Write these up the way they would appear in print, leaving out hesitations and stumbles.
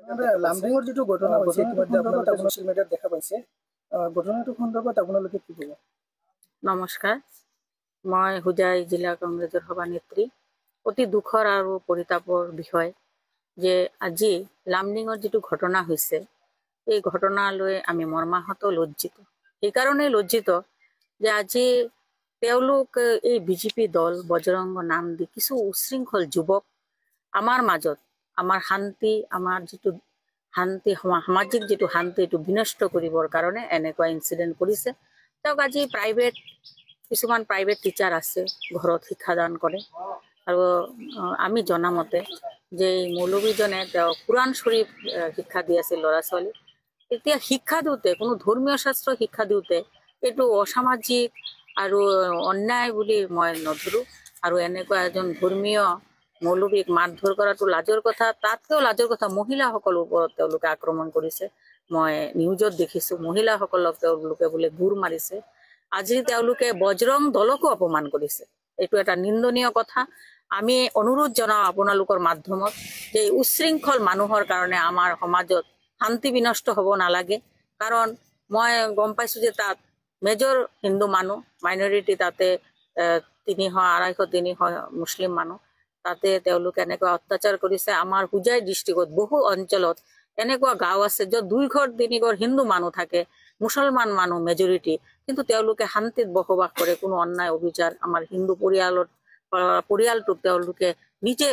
লামডিঙৰ যিটো ঘটনা হৈছে ইতিমধ্যে আপোনালোকে ছ'চিয়েল মিডিয়াত দেখা পাইছে ঘটনাটো সন্দৰ্ভত আপোনালোকে কি ক'ব? নমস্কাৰ, মই হোজাই জিলা কংগ্ৰেছৰ সভানেত্ৰী। অতি দুখৰ আৰু পৰিতাপৰ বিষয় যে আজি লামডিঙৰ যিটো ঘটনা হৈছে এই ঘটনালৈ আমি মৰ্মাহত লজ্জিত। সেইকাৰণেই লজ্জিত যে আজি তেওঁলোক এই বিজেপি দল বজৰংগ নাম দি কিছু উশৃংখল যুৱক আমাৰ মাজত আমাৰ শান্তি আমাৰ যিটো শান্তি সামাজিক যিটো শান্তি এইটো বিনষ্ট কৰিবৰ কাৰণে এনেকুৱা ইনচিডেণ্ট কৰিছে। তেওঁক আজি কিছুমান প্ৰাইভেট টিচাৰ আছে ঘৰত শিক্ষাদান কৰে আৰু আমি জনামতে যে এই মৌলবীজনে তেওঁ কোৰাণ শ্বৰীফ শিক্ষা দি আছিল ল'ৰা ছোৱালী। এতিয়া শিক্ষা দিওঁতে কোনো ধৰ্মীয় শাস্ত্ৰ শিক্ষা দিওঁতে এইটো অসামাজিক আৰু অন্যায় বুলি মই নধৰোঁ। আৰু এনেকুৱা এজন ধৰ্মীয় মৌলবীক মাৰধৰ কৰাটো লাজৰ কথা। তাতকৈও লাজৰ কথা মহিলাসকলৰ ওপৰত তেওঁলোকে আক্ৰমণ কৰিছে। মই নিউজত দেখিছোঁ মহিলাসকলক তেওঁলোকে বোলে গুৰ মাৰিছে। আজি তেওঁলোকে বজৰং দলকো অপমান কৰিছে। এইটো এটা নিন্দনীয় কথা। আমি অনুৰোধ জনাওঁ আপোনালোকৰ মাধ্যমত যে উশৃংখল মানুহৰ কাৰণে আমাৰ সমাজত শান্তি বিনষ্ট হ'ব নালাগে। কাৰণ মই গম পাইছোঁ যে তাত মেজৰ হিন্দু মানুহ, মাইনৰিটি তাতে 300-250-300 মুছলিম মানুহ। তাতে তেওঁলোকে এনেকুৱা অত্যাচাৰ কৰিছে। আমাৰ হোজাই ডিষ্ট্ৰিক্টত বহু অঞ্চলত এনেকুৱা গাঁও আছে য'ত 2-3 ঘৰ হিন্দু মানুহ থাকে, মুছলমান মানুহ মেজৰিটি, কিন্তু তেওঁলোকে শান্তিত বসবাস কৰে। কোনো অন্যায় অবিচাৰ আমাৰ হিন্দু পৰিয়ালটোক তেওঁলোকে নিজে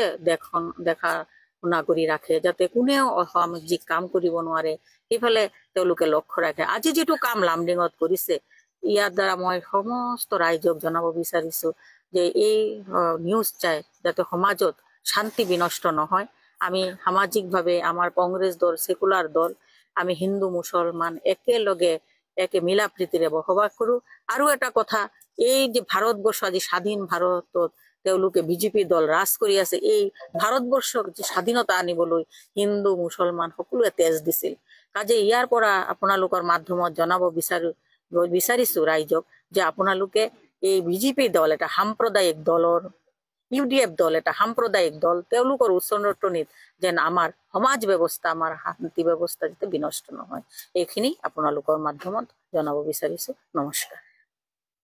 দেখা শুনা কৰি ৰাখে যাতে কোনেও অসামাজিক কাম কৰিব নোৱাৰে, সেইফালে তেওঁলোকে লক্ষ্য ৰাখে। আজি যিটো কাম লামডিঙত কৰিছে ইয়াৰ দ্বাৰা মই সমস্ত ৰাইজক জনাব বিচাৰিছোঁ যে এই নিউজ চাই যাতে সমাজত শান্তি বিনষ্ট নহয়। আমি সামাজিকভাৱে আমাৰ কংগ্ৰেছ দল, ছেকুলাৰ দল, আমি হিন্দু মুছলমান একেলগে মিলা প্ৰীতিৰে বসবাস কৰোঁ। আৰু এটা কথা, এই যে ভাৰতবৰ্ষ আজি স্বাধীন ভাৰতত তেওঁলোকে বিজেপি দল ৰাজ কৰি আছে। এই ভাৰতবৰ্ষক যে স্বাধীনতা আনিবলৈ হিন্দু মুছলমান সকলোৱে তেজ দিছিল। কাজে ইয়াৰ পৰা আপোনালোকৰ মাধ্যমত জনাব বিচাৰিছোঁ ৰাইজক যে আপোনালোকে এই বিজেপি দল এটা সাম্প্ৰদায়িক দলৰ UDF দল এটা সাম্প্ৰদায়িক দল, তেওঁলোকৰ উচ্চনতনিত যেন আমাৰ সমাজ ব্যৱস্থা আমাৰ শান্তি ব্যৱস্থা যাতে বিনষ্ট নহয়, এইখিনি আপোনালোকৰ মাধ্যমত জনাব বিচাৰিছোঁ। নমস্কাৰ।